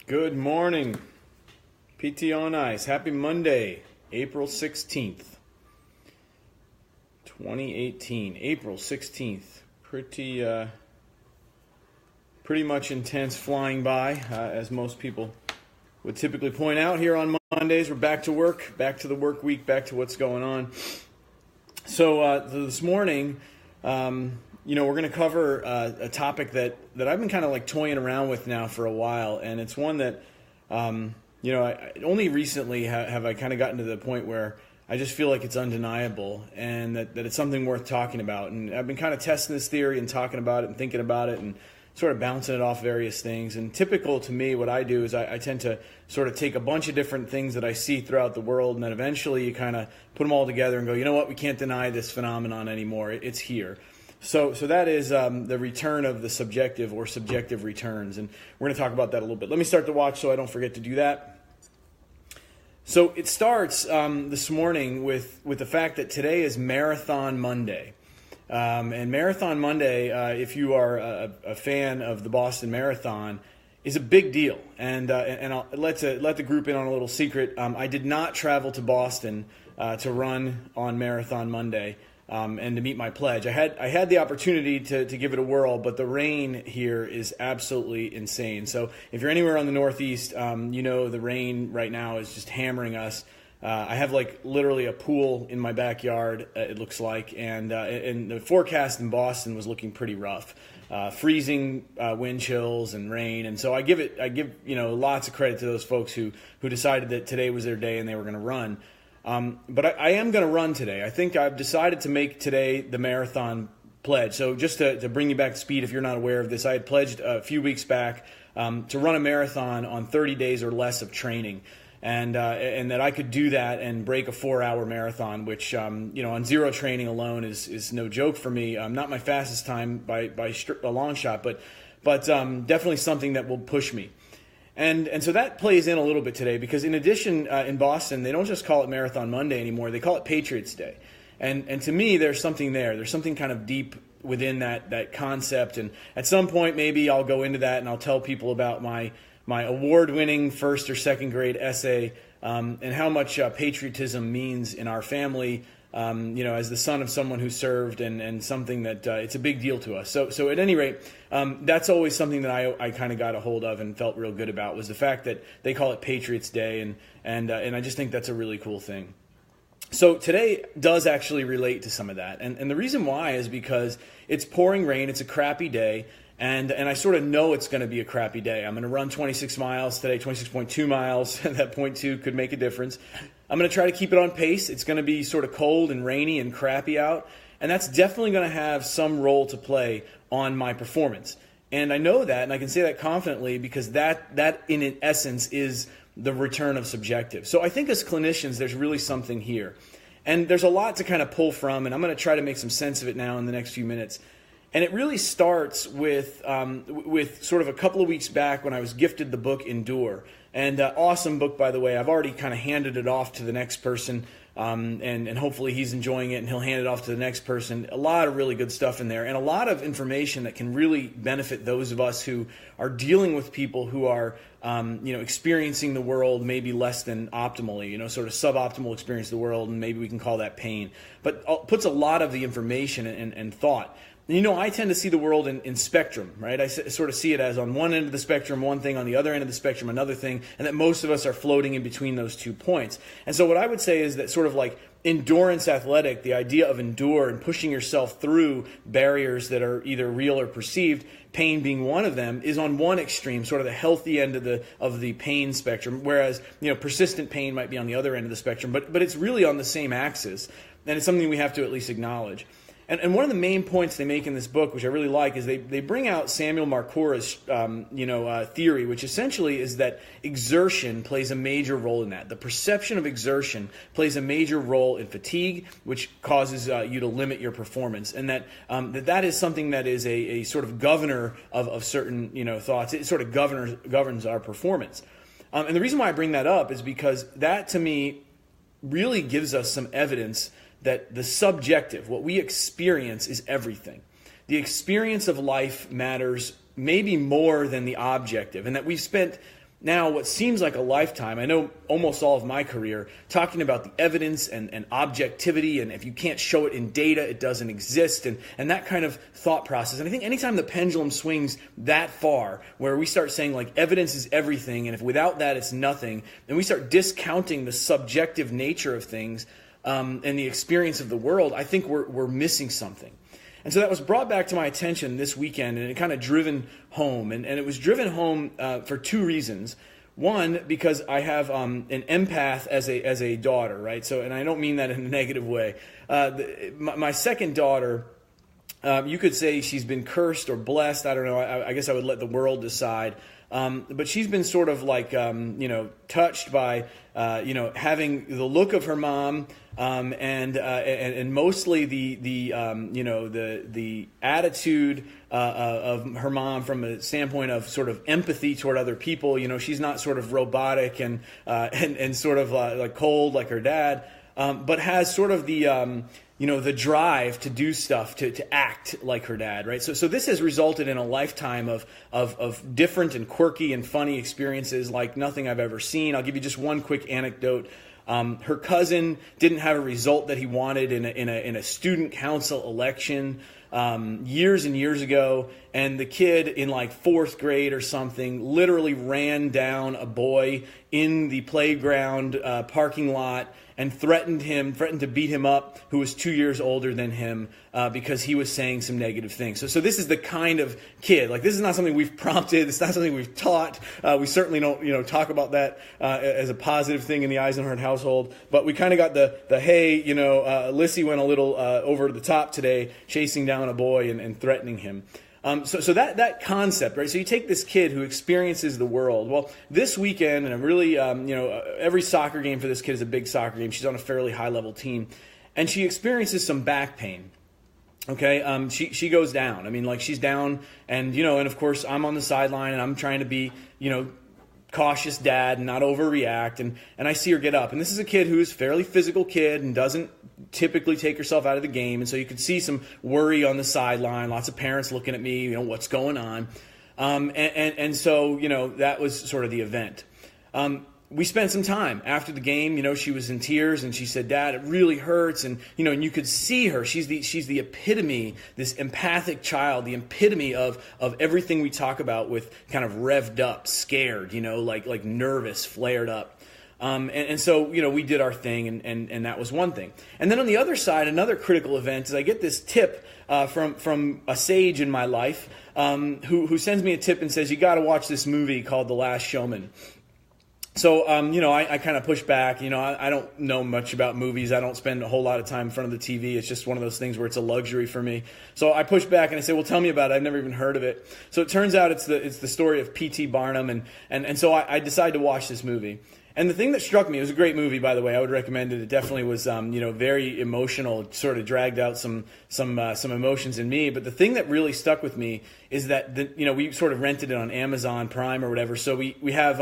Good morning, PT on Ice. Happy Monday, April 16th, 2018. April 16th. Pretty much intense flying by, as most people would typically point out. Here on Mondays, we're back to work, back to the work week, back to what's going on. So this morning, we're going to cover a topic that I've been kind of like toying around with now for a while, and it's one that, only recently have I kind of gotten to the point where I just feel like it's undeniable and that it's something worth talking about. And I've been kind of testing this theory and talking about it and thinking about it and sort of bouncing it off various things. And typical to me, what I do is I tend to sort of take a bunch of different things that I see throughout the world, and then eventually you kind of put them all together and go, you know what, we can't deny this phenomenon anymore. It's here. So that is the return of the subjective or subjective returns, and we're going to talk about that a little bit. Let me start the watch so I don't forget to do that. So it starts this morning with the fact that today is Marathon Monday. And Marathon Monday, if you are a fan of the Boston Marathon, is a big deal. And I'll let the group in on a little secret. I did not travel to Boston to run on Marathon Monday and to meet my pledge. I had the opportunity to give it a whirl, but the rain here is absolutely insane. So if you're anywhere on the Northeast, the rain right now is just hammering us. I have like literally a pool in my backyard, it looks like, and the forecast in Boston was looking pretty rough. Freezing wind chills and rain, and so I give lots of credit to those folks who decided that today was their day and they were going to run. But I am going to run today. I think I've decided to make today the marathon pledge. So just to bring you back to speed, if you're not aware of this, I had pledged a few weeks back to run a marathon on 30 days or less of training. And that I could do that and break a 4-hour marathon, which, on zero training alone is no joke for me. Not my fastest time by a long shot, but definitely something that will push me. And so that plays in a little bit today because in addition, in Boston, they don't just call it Marathon Monday anymore. They call it Patriots Day. And to me, there's something there. There's something kind of deep within that concept. And at some point, maybe I'll go into that and I'll tell people about my award-winning first or second grade essay and how much patriotism means in our family, as the son of someone who served and something that it's a big deal to us. So at any rate, that's always something that I kind of got a hold of and felt real good about was the fact that they call it Patriots Day, and I just think that's a really cool thing. So today does actually relate to some of that, and the reason why is because it's pouring rain, it's a crappy day, and I sort of know it's going to be a crappy day. I'm going to run 26 miles today, 26.2 miles. That 0.2 could make a difference. I'm going to try to keep it on pace. It's going to be sort of cold and rainy and crappy out, and that's definitely going to have some role to play on my performance. And I know that, and I can say that confidently because that in essence is the return of subjective. So I think as clinicians, there's really something here. And there's a lot to kind of pull from, and I'm going to try to make some sense of it now in the next few minutes. And it really starts with sort of a couple of weeks back when I was gifted the book Endure. And awesome book, by the way. I've already kind of handed it off to the next person, and hopefully he's enjoying it and he'll hand it off to the next person. A lot of really good stuff in there and a lot of information that can really benefit those of us who are dealing with people who are experiencing the world maybe less than optimally, sort of suboptimal experience of the world, and maybe we can call that pain. But puts a lot of the information and thought. I tend to see the world in spectrum, right? I sort of see it as on one end of the spectrum, one thing, on the other end of the spectrum, another thing, and that most of us are floating in between those 2 points. And so what I would say is that sort of like endurance athletic, the idea of endure and pushing yourself through barriers that are either real or perceived, pain being one of them, is on one extreme, sort of the healthy end of the pain spectrum, whereas persistent pain might be on the other end of the spectrum, but it's really on the same axis, and it's something we have to at least acknowledge. And one of the main points they make in this book, which I really like, is they bring out Samuel Marcora's theory, which essentially is that exertion plays a major role in that. The perception of exertion plays a major role in fatigue, which causes you to limit your performance, and that is something that is a sort of governor of certain thoughts. It sort of governs our performance. And the reason why I bring that up is because that, to me, really gives us some evidence that the subjective, what we experience, is everything. The experience of life matters maybe more than the objective, and that we've spent now what seems like a lifetime, I know almost all of my career, talking about the evidence and objectivity, and if you can't show it in data, it doesn't exist, and that kind of thought process. And I think anytime the pendulum swings that far, where we start saying like evidence is everything, and if without that it's nothing, and we start discounting the subjective nature of things and the experience of the world, I think we're missing something. And so that was brought back to my attention this weekend, and it kind of driven home. And it was driven home for two reasons. One, because I have an empath as a daughter, right? So, and I don't mean that in a negative way. My second daughter, you could say she's been cursed or blessed. I don't know. I guess I would let the world decide. But she's been sort of like, touched by, having the look of her mom, and mostly the attitude of her mom from a standpoint of sort of empathy toward other people. She's not sort of robotic and sort of like cold like her dad, but has sort of the drive to do stuff, to act like her dad, right? So this has resulted in a lifetime of different and quirky and funny experiences like nothing I've ever seen. I'll give you just one quick anecdote. Her cousin didn't have a result that he wanted in a student council election years and years ago, and the kid in like fourth grade or something literally ran down a boy in the playground parking lot and threatened to beat him up, who was 2 years older than him, because he was saying some negative things. So this is the kind of kid. Like, this is not something we've prompted. It's not something we've taught. We certainly don't, talk about that as a positive thing in the Eisenhardt household. But we kind of got the hey, Lissy went a little over the top today, chasing down a boy and threatening him. So that concept, right? So you take this kid who experiences the world. Well, this weekend, and really, every soccer game for this kid is a big soccer game. She's on a fairly high-level team, and she experiences some back pain. Okay, she goes down. I mean, like, she's down, and and of course I'm on the sideline, and I'm trying to be, cautious dad and not overreact, and I see her get up. And this is a kid who is a fairly physical kid and doesn't typically take herself out of the game, and so you could see some worry on the sideline, lots of parents looking at me, what's going on, and so that was sort of the event. We spent some time after the game. She was in tears, and she said, "Dad, it really hurts." And and you could see her. She's the epitome, this empathic child, the epitome of everything we talk about with kind of revved up, scared, like nervous, flared up. And so we did our thing, and that was one thing. And then on the other side, another critical event is I get this tip from a sage in my life who sends me a tip and says, "You got to watch this movie called The Last Showman." So, I kind of push back. I don't know much about movies. I don't spend a whole lot of time in front of the TV. It's just one of those things where it's a luxury for me. So I push back and I say, "Well, tell me about it. I've never even heard of it." So it turns out it's the story of P.T. Barnum, and so I decided to watch this movie. And the thing that struck me, it was a great movie, by the way. I would recommend it. It definitely was, very emotional. It sort of dragged out some emotions in me. But the thing that really stuck with me is that we sort of rented it on Amazon Prime or whatever. So we have,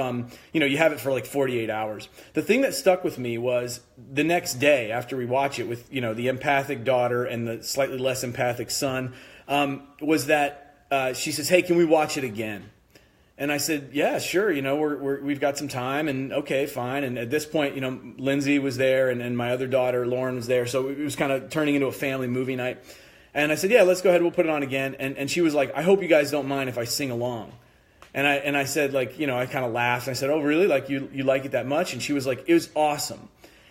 you have it for like 48 hours. The thing that stuck with me was the next day after we watch it with, the empathic daughter and the slightly less empathic son, was that she says, "Hey, can we watch it again?" And I said, "Yeah, sure. We've got some time, and okay, fine." And at this point, Lindsay was there, and my other daughter, Lauren, was there. So it was kind of turning into a family movie night. And I said, "Yeah, let's go ahead. We'll put it on again." And she was like, "I hope you guys don't mind if I sing along." And I said, like, I kind of laughed. And I said, "Oh, really? Like, you like it that much?" And she was like, "It was awesome."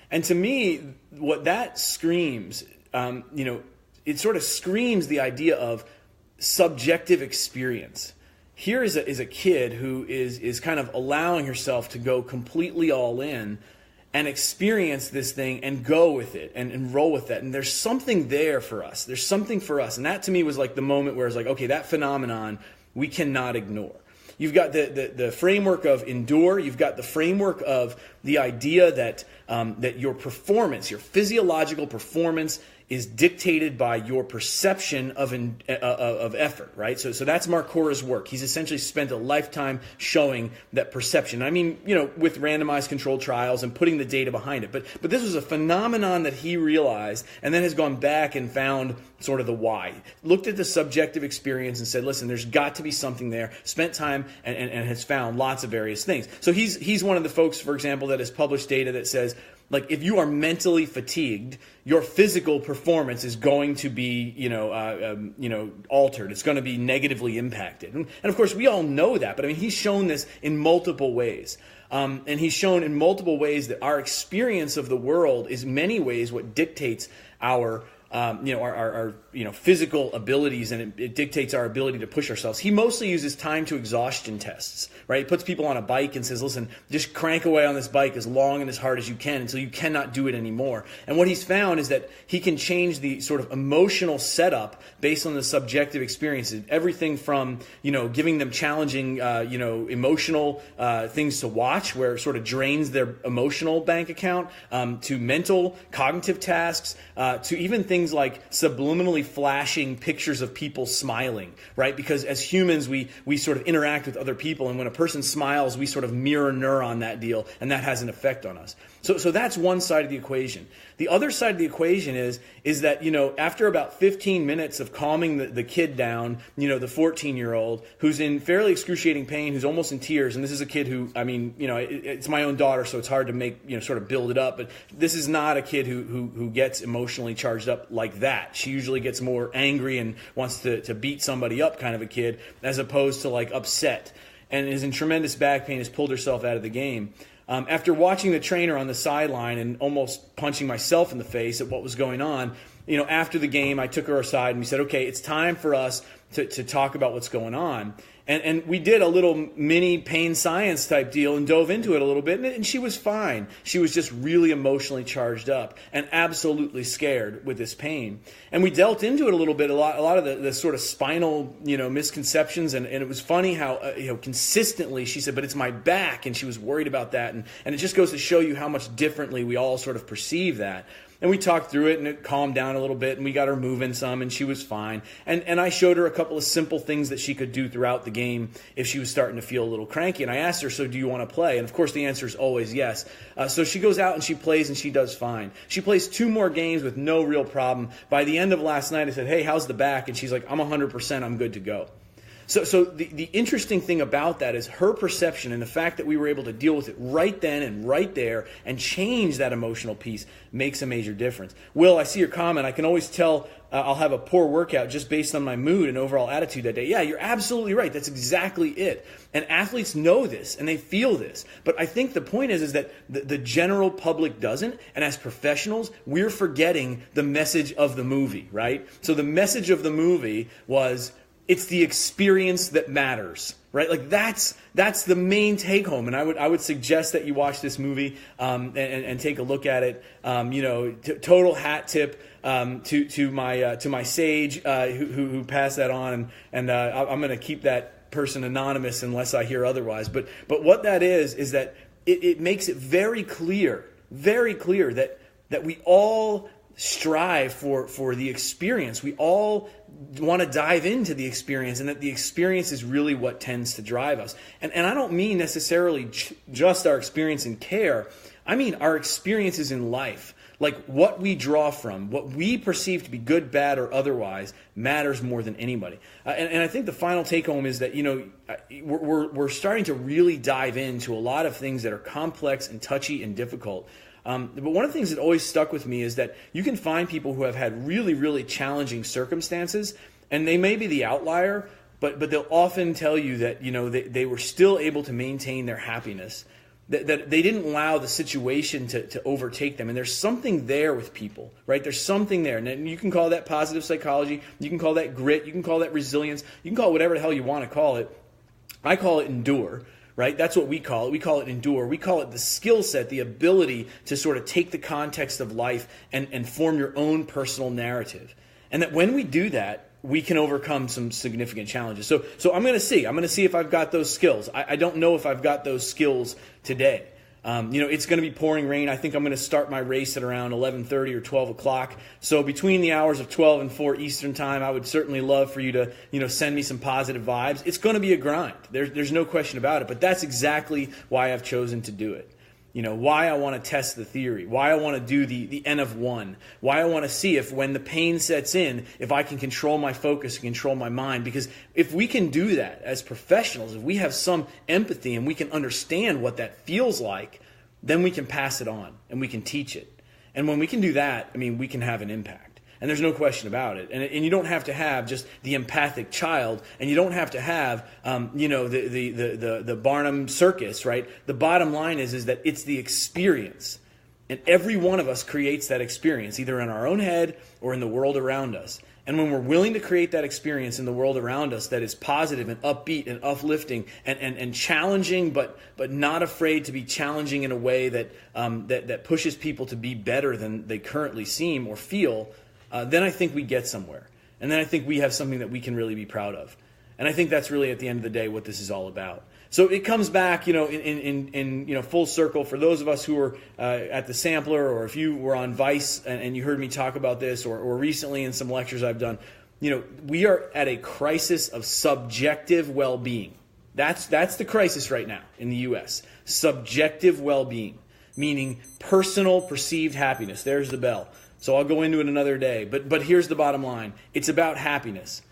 And to me, what that screams, it sort of screams the idea of subjective experience. Here is a kid who is kind of allowing herself to go completely all in and experience this thing and go with it and roll with that. And there's something there for us. There's something for us. And that to me was like the moment where it's like, okay, that phenomenon we cannot ignore. You've got the framework of endure. You've got the framework of the idea that that your performance, your physiological performance, is dictated by your perception of effort, right? So that's Mark Cora's work. He's essentially spent a lifetime showing that perception. I mean, with randomized controlled trials and putting the data behind it. But this was a phenomenon that he realized and then has gone back and found sort of the why. Looked at the subjective experience and said, listen, there's got to be something there. Spent time and has found lots of various things. So he's one of the folks, for example, that has published data that says, like, if you are mentally fatigued, your physical performance is going to be, altered. It's going to be negatively impacted. And of course, we all know that. But I mean, he's shown this in multiple ways. And he's shown in multiple ways that our experience of the world is in many ways what dictates our physical abilities, and it dictates our ability to push ourselves. He mostly uses time to exhaustion tests, right? He puts people on a bike and says, listen, just crank away on this bike as long and as hard as you can until you cannot do it anymore. And what he's found is that he can change the sort of emotional setup based on the subjective experiences. Everything from, giving them challenging, emotional things to watch where it sort of drains their emotional bank account, to mental, cognitive tasks, to even things like subliminally flashing pictures of people smiling, right? Because as humans, we sort of interact with other people, and when a person smiles, we sort of mirror neuron that deal, and that has an effect on us. So that's one side of the equation. The other side of the equation is that, after about 15 minutes of calming the kid down, the 14-year-old who's in fairly excruciating pain, who's almost in tears, and this is a kid who, it's my own daughter, so it's hard to make, sort of build it up, but this is not a kid who gets emotionally charged up like that. She usually gets more angry and wants to beat somebody up kind of a kid, as opposed to like upset, and is in tremendous back pain, has pulled herself out of the game. After watching the trainer on the sideline and almost punching myself in the face at what was going on, after the game, I took her aside and we said, okay, it's time for us to talk about what's going on. And we did a little mini pain science type deal and dove into it a little bit, and she was fine. She was just really emotionally charged up and absolutely scared with this pain. And we dealt into it a little bit, a lot of the sort of spinal, misconceptions, and it was funny how, consistently she said, but it's my back, and she was worried about that. And it just goes to show you how much differently we all sort of perceive that. And we talked through it, and it calmed down a little bit, and we got her moving some, and she was fine. And I showed her a couple of simple things that she could do throughout the game if she was starting to feel a little cranky. And I asked her, so do you want to play? And of course the answer is always yes. So she goes out and she plays, and she does fine. She plays 2 more games with no real problem. By the end of last night, I said, hey, how's the back? And she's like, I'm 100%, I'm good to go. So the interesting thing about that is her perception, and the fact that we were able to deal with it right then and right there and change that emotional piece makes a major difference. Will, I see your comment. I can always tell I'll have a poor workout just based on my mood and overall attitude that day. Yeah, you're absolutely right. That's exactly it. And athletes know this and they feel this. But I think the point is that the general public doesn't. And as professionals, we're forgetting the message of the movie, right? So the message of the movie was, it's the experience that matters, right? Like that's the main take home. And I would suggest that you watch this movie and take a look at it. Total hat tip to my sage who passed that on, and I'm going to keep that person anonymous unless I hear otherwise. But what that is that it makes it very clear that we all strive for the experience. We all want to dive into the experience, and that the experience is really what tends to drive us. And I don't mean necessarily just our experience in care. I mean our experiences in life. Like what we draw from, what we perceive to be good, bad, or otherwise matters more than anybody. And I think the final take home is that, we're starting to really dive into a lot of things that are complex and touchy and difficult. But one of the things that always stuck with me is that you can find people who have had really, really challenging circumstances, and they may be the outlier, but they'll often tell you that, they were still able to maintain their happiness, that they didn't allow the situation to overtake them. And there's something there with people, right? There's something there. And you can call that positive psychology. You can call that grit. You can call that resilience. You can call it whatever the hell you want to call it. I call it endure. Right? That's what we call it. We call it endure. We call it the skill set, the ability to sort of take the context of life and form your own personal narrative. And that when we do that, we can overcome some significant challenges. So I'm going to see. I'm going to see if I've got those skills. I don't know if I've got those skills today. It's going to be pouring rain. I think I'm going to start my race at around 11:30 or 12 o'clock. So between the hours of 12 and 4 Eastern time, I would certainly love for you to, send me some positive vibes. It's going to be a grind. There's no question about it. But that's exactly why I've chosen to do it. Why I want to test the theory, why I want to do the N of 1, why I want to see if when the pain sets in, if I can control my focus, control my mind. Because if we can do that as professionals, if we have some empathy and we can understand what that feels like, then we can pass it on and we can teach it. And when we can do that, we can have an impact. And there's no question about it. And you don't have to have just the empathic child, and you don't have to have, the Barnum circus, right? The bottom line is that it's the experience. And every one of us creates that experience, either in our own head or in the world around us. And when we're willing to create that experience in the world around us that is positive and upbeat and uplifting and challenging, but not afraid to be challenging in a way that pushes people to be better than they currently seem or feel, then I think we get somewhere. And then I think we have something that we can really be proud of. And I think that's really at the end of the day what this is all about. So it comes back, in full circle for those of us who were at the sampler, or if you were on Vice and you heard me talk about this, or recently in some lectures I've done. We are at a crisis of subjective well-being. That's the crisis right now in the U.S. Subjective well-being, meaning personal perceived happiness. There's the bell. So I'll go into it another day. But here's the bottom line. It's about happiness.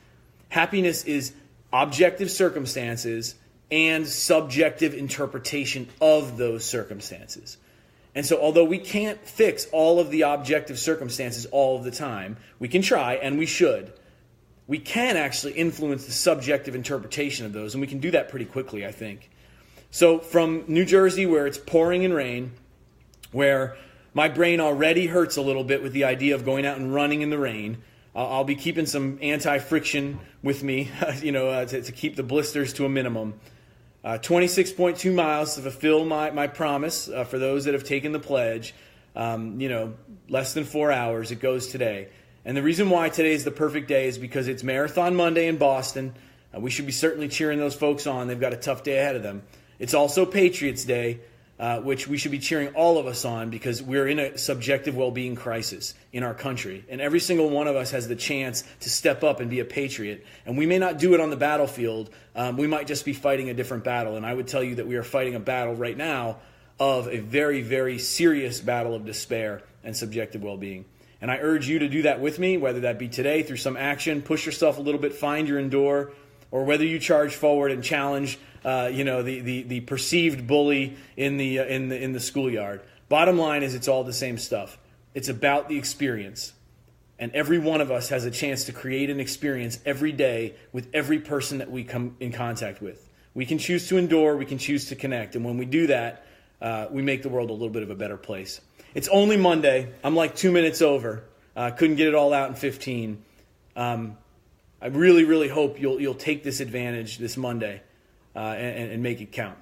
Happiness is objective circumstances and subjective interpretation of those circumstances. And so although we can't fix all of the objective circumstances all of the time, we can try, and we should. We can actually influence the subjective interpretation of those, and we can do that pretty quickly, I think. So from New Jersey, where it's pouring in rain, where my brain already hurts a little bit with the idea of going out and running in the rain, I'll be keeping some anti-friction with me, to keep the blisters to a minimum. 26.2 miles to fulfill my promise for those that have taken the pledge. Less than 4 hours. It goes today. And the reason why today is the perfect day is because it's Marathon Monday in Boston. We should be certainly cheering those folks on. They've got a tough day ahead of them. It's also Patriots Day, which we should be cheering all of us on, because we're in a subjective well-being crisis in our country. And every single one of us has the chance to step up and be a patriot. And we may not do it on the battlefield. We might just be fighting a different battle. And I would tell you that we are fighting a battle right now of a very, very serious battle of despair and subjective well-being. And I urge you to do that with me, whether that be today through some action, push yourself a little bit, find your endure, or whether you charge forward and challenge the perceived bully in the schoolyard. Bottom line is, it's all the same stuff. It's about the experience. And every one of us has a chance to create an experience every day with every person that we come in contact with. We can choose to endure, we can choose to connect. And when we do that, we make the world a little bit of a better place. It's only Monday. I'm like 2 minutes over. Couldn't get it all out in 15. I really, really hope you'll take this advantage this Monday and make it count.